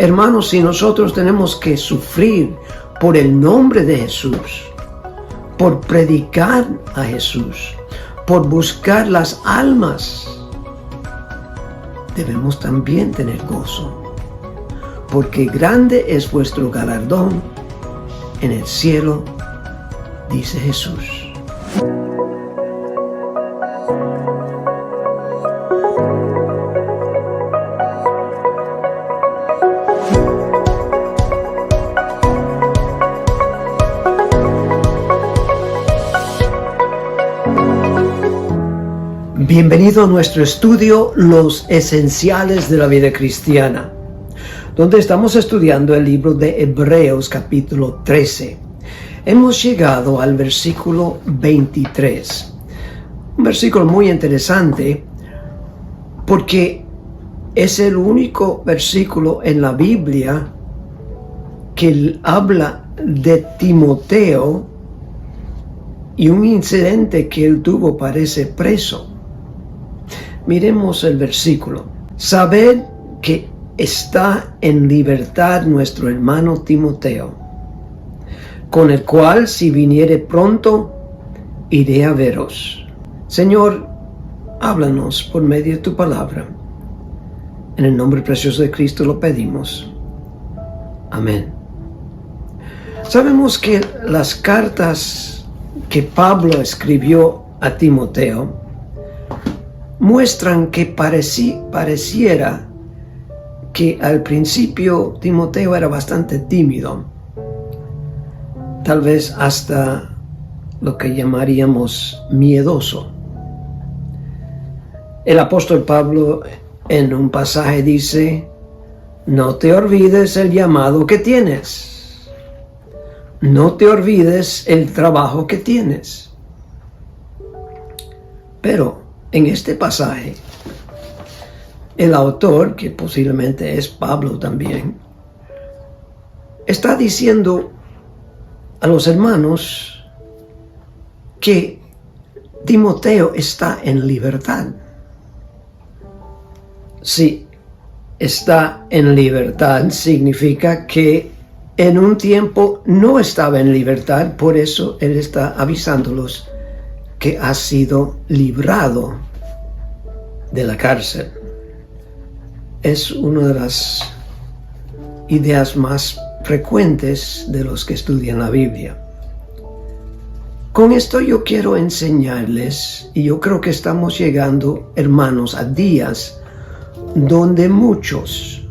Hermanos, si nosotros tenemos que sufrir por el nombre de Jesús, por predicar a Jesús, por buscar las almas, debemos también tener gozo, porque grande es vuestro galardón en el cielo, dice Jesús. Bienvenido a nuestro estudio Los Esenciales de la Vida Cristiana, donde estamos estudiando el libro de Hebreos capítulo 13. Hemos llegado al versículo 23, un versículo muy interesante porque es el único versículo en la Biblia que habla de Timoteo y un incidente que él tuvo para ese preso. Miremos el versículo. Sabed que está en libertad nuestro hermano Timoteo, con el cual si viniere pronto, iré a veros. Señor, háblanos por medio de tu palabra. En el nombre precioso de Cristo lo pedimos. Amén. Sabemos que las cartas que Pablo escribió a Timoteo muestran que pareciera que al principio Timoteo era bastante tímido, tal vez hasta lo que llamaríamos miedoso. El apóstol Pablo en un pasaje dice: no te olvides el llamado que tienes, no te olvides el trabajo que tienes. Pero en este pasaje, el autor, que posiblemente es Pablo también, está diciendo a los hermanos que Timoteo está en libertad. Si está en libertad, significa que en un tiempo no estaba en libertad, por eso él está avisándolos que ha sido librado de la cárcel. Es una de las ideas más frecuentes de los que estudian la Biblia. Con esto yo quiero enseñarles, y yo creo que estamos llegando, hermanos, a días donde muchos,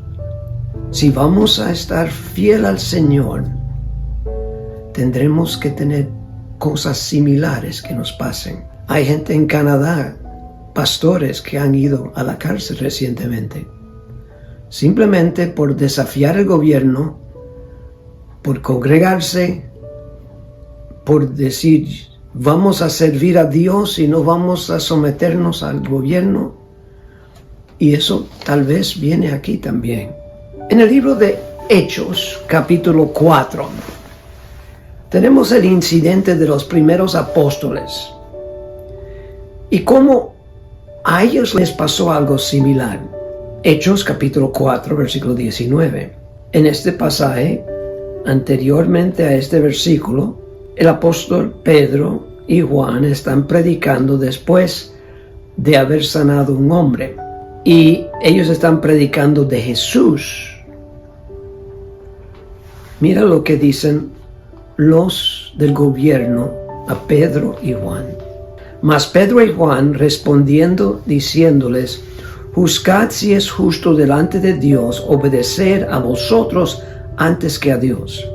si vamos a estar fiel al Señor, tendremos que tener cosas similares que nos pasen. Hay gente en Canadá, pastores que han ido a la cárcel recientemente, simplemente por desafiar el gobierno, por congregarse, por decir vamos a servir a Dios y no vamos a someternos al gobierno. Y eso tal vez viene aquí también. En el libro de Hechos, capítulo 4, tenemos el incidente de los primeros apóstoles y cómo a ellos les pasó algo similar. Hechos capítulo 4, versículo 19. En este pasaje, anteriormente a este versículo, el apóstol Pedro y Juan están predicando después de haber sanado un hombre. Y ellos están predicando de Jesús. Mira lo que dicen los del gobierno a Pedro y Juan. Mas Pedro y Juan respondiendo, diciéndoles: juzgad si es justo delante de Dios obedecer a vosotros antes que a Dios.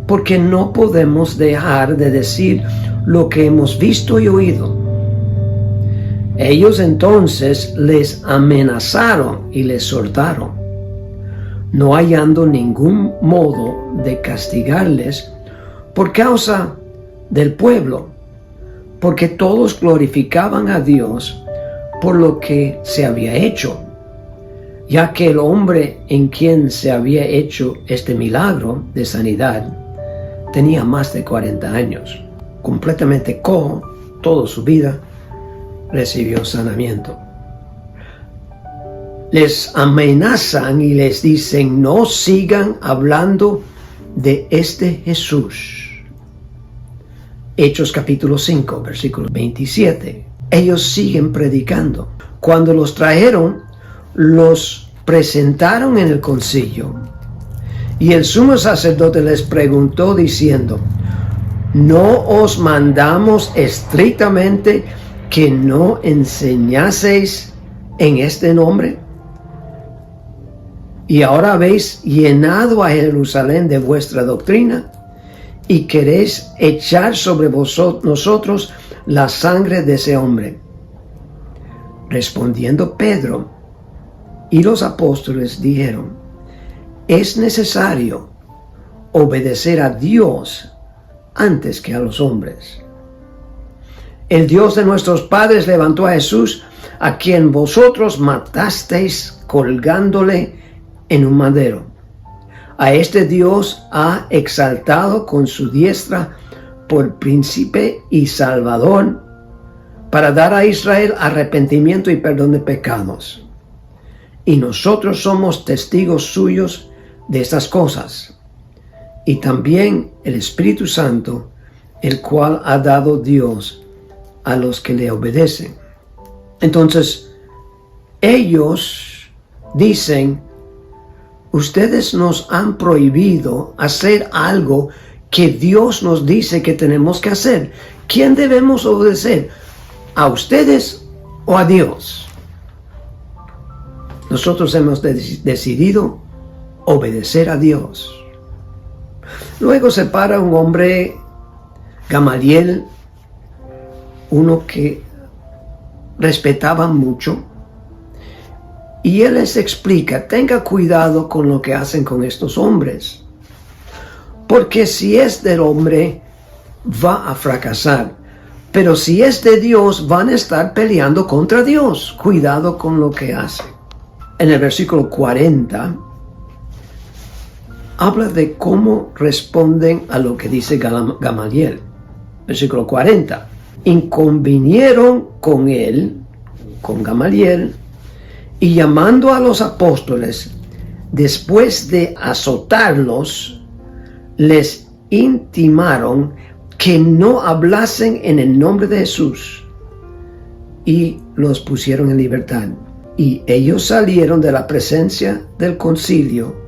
Porque no podemos dejar de decir lo que hemos visto y oído. Ellos entonces les amenazaron y les soltaron, no hallando ningún modo de castigarles por causa del pueblo, porque todos glorificaban a Dios por lo que se había hecho, ya que el hombre en quien se había hecho este milagro de sanidad tenía más de 40 años, completamente cojo toda su vida, recibió sanamiento. les amenazan y les dicen: no sigan hablando de este Jesús. Hechos capítulo 5, versículo 27. Ellos siguen predicando. Cuando los trajeron, los presentaron en el concilio. Y el sumo sacerdote les preguntó diciendo: ¿no os mandamos estrictamente que no enseñaseis en este nombre? Y ahora habéis llenado a Jerusalén de vuestra doctrina y queréis echar sobre nosotros la sangre de ese hombre. Respondiendo Pedro y los apóstoles dijeron: es necesario obedecer a Dios antes que a los hombres. El Dios de nuestros padres levantó a Jesús, a quien vosotros matasteis colgándole en un madero. A este Dios ha exaltado con su diestra por príncipe y salvador, para dar a Israel arrepentimiento y perdón de pecados. Y nosotros somos testigos suyos de estas cosas. Y también el Espíritu Santo, el cual ha dado Dios a los que le obedecen. Entonces, ellos dicen: ustedes nos han prohibido hacer algo que Dios nos dice que tenemos que hacer. ¿Quién debemos obedecer? ¿A ustedes o a Dios? Nosotros hemos decidido obedecer a Dios. Luego se para un hombre, Gamaliel, uno que respetaban mucho, y él les explica: tenga cuidado con lo que hacen con estos hombres, porque si es del hombre va a fracasar, pero si es de Dios van a estar peleando contra Dios. Cuidado con lo que hacen. En el versículo 40 habla de cómo responden a lo que dice Gamaliel. Versículo 40. Inconvinieron con él, con Gamaliel, y llamando a los apóstoles, después de azotarlos, les intimaron que no hablasen en el nombre de Jesús, y los pusieron en libertad. Y ellos salieron de la presencia del concilio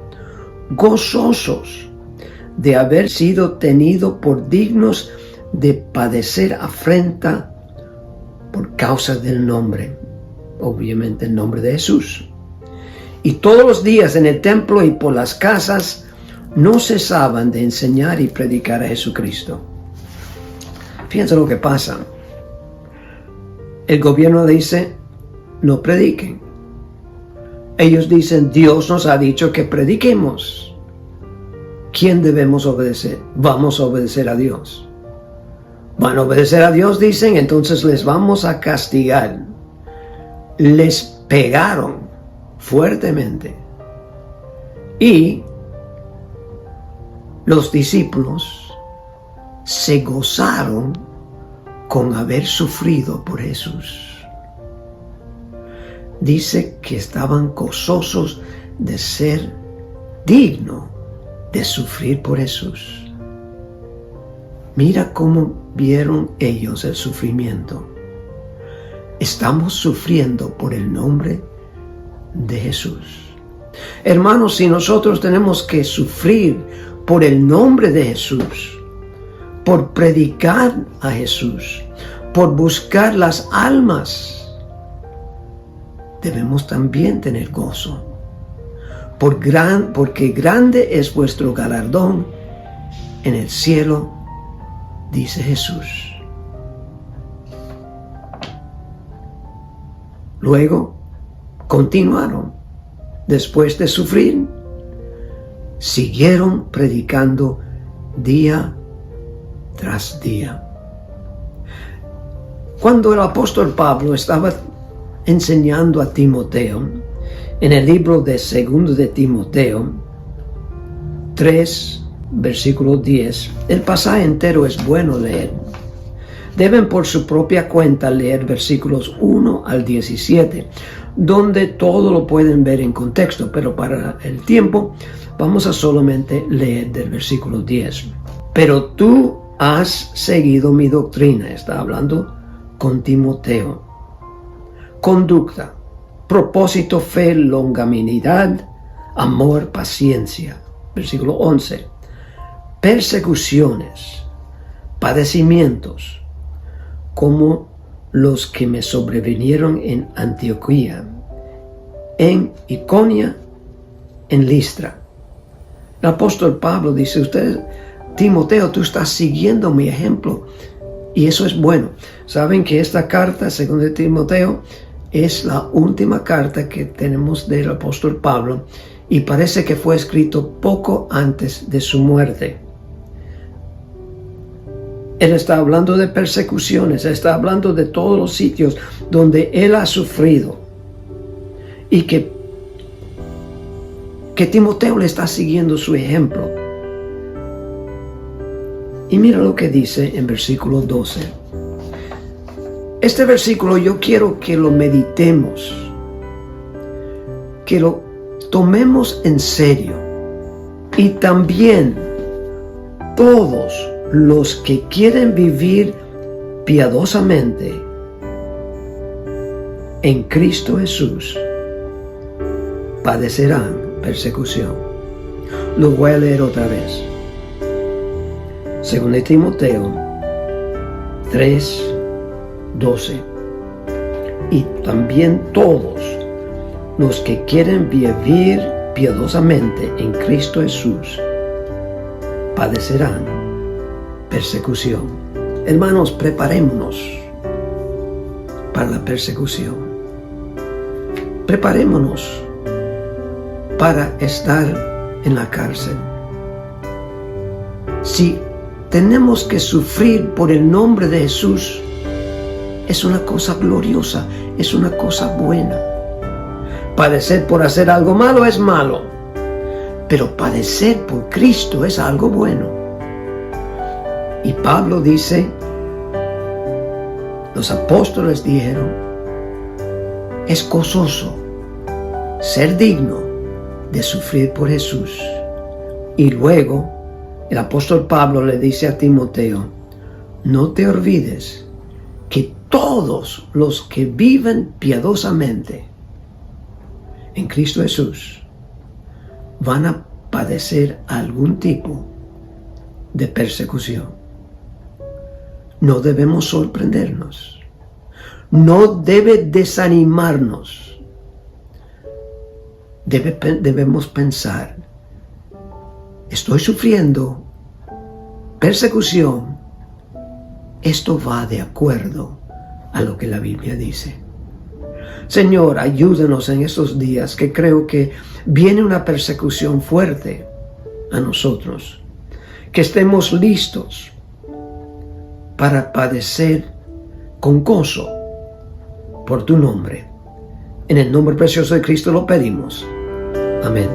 gozosos de haber sido tenidos por dignos de padecer afrenta por causa del nombre, obviamente el nombre de Jesús. Y todos los días en el templo y por las casas no cesaban de enseñar y predicar a Jesucristo. Fíjense lo que pasa. El gobierno dice: no prediquen. Ellos dicen: Dios nos ha dicho que prediquemos. ¿Quién debemos obedecer? Vamos a obedecer a Dios. Van a obedecer a Dios, dicen, entonces les vamos a castigar. Les pegaron fuertemente. Y los discípulos se gozaron con haber sufrido por Jesús. Dice que estaban gozosos de ser dignos de sufrir por Jesús. Mira cómo vieron ellos el sufrimiento. Estamos sufriendo por el nombre de Jesús. Hermanos, si nosotros tenemos que sufrir por el nombre de Jesús, por predicar a Jesús, por buscar las almas, debemos también tener gozo, porque grande es vuestro galardón en el cielo, dice Jesús. Luego continuaron, después de sufrir, siguieron predicando día tras día. Cuando el apóstol Pablo estaba enseñando a Timoteo, en el libro de 2 de Timoteo 3, versículo 10, el pasaje entero es bueno leer. Deben por su propia cuenta leer versículos 1 al 17. donde todo lo pueden ver en contexto, pero para el tiempo vamos a solamente leer del versículo 10. Pero tú has seguido mi doctrina, está hablando con Timoteo, conducta, propósito, fe, longanimidad, amor, paciencia. Versículo 11, persecuciones, padecimientos, como los que me sobrevinieron en Antioquía, en Iconia, en Listra. El apóstol Pablo dice, Timoteo, tú estás siguiendo mi ejemplo, y eso es bueno. Saben que esta carta, según de Timoteo, es la última carta que tenemos del apóstol Pablo, y parece que fue escrito poco antes de su muerte. Él está hablando de persecuciones, está hablando de todos los sitios donde él ha sufrido, y que Timoteo le está siguiendo su ejemplo. Y mira lo que dice en versículo 12. Este versículo yo quiero que lo meditemos, que lo tomemos en serio, y también todos los que quieren vivir piadosamente en Cristo Jesús padecerán persecución. Lo voy a leer otra vez. Según de Timoteo 3:12. Y también todos los que quieren vivir piadosamente en Cristo Jesús padecerán persecución. Hermanos, preparémonos para la persecución. Preparémonos para estar en la cárcel. Si tenemos que sufrir por el nombre de Jesús, es una cosa gloriosa, es una cosa buena. Padecer por hacer algo malo es malo, pero padecer por Cristo es algo bueno. Y Pablo dice, los apóstoles dijeron, es gozoso ser digno de sufrir por Jesús. Y luego el apóstol Pablo le dice a Timoteo, no te olvides que todos los que viven piadosamente en Cristo Jesús van a padecer algún tipo de persecución. No debemos sorprendernos, no debe desanimarnos. Debemos pensar, estoy sufriendo persecución, esto va de acuerdo a lo que la Biblia dice. Señor, ayúdanos en estos días que creo que viene una persecución fuerte a nosotros, que estemos listos para padecer con gozo por tu nombre. En el nombre precioso de Cristo lo pedimos. Amén.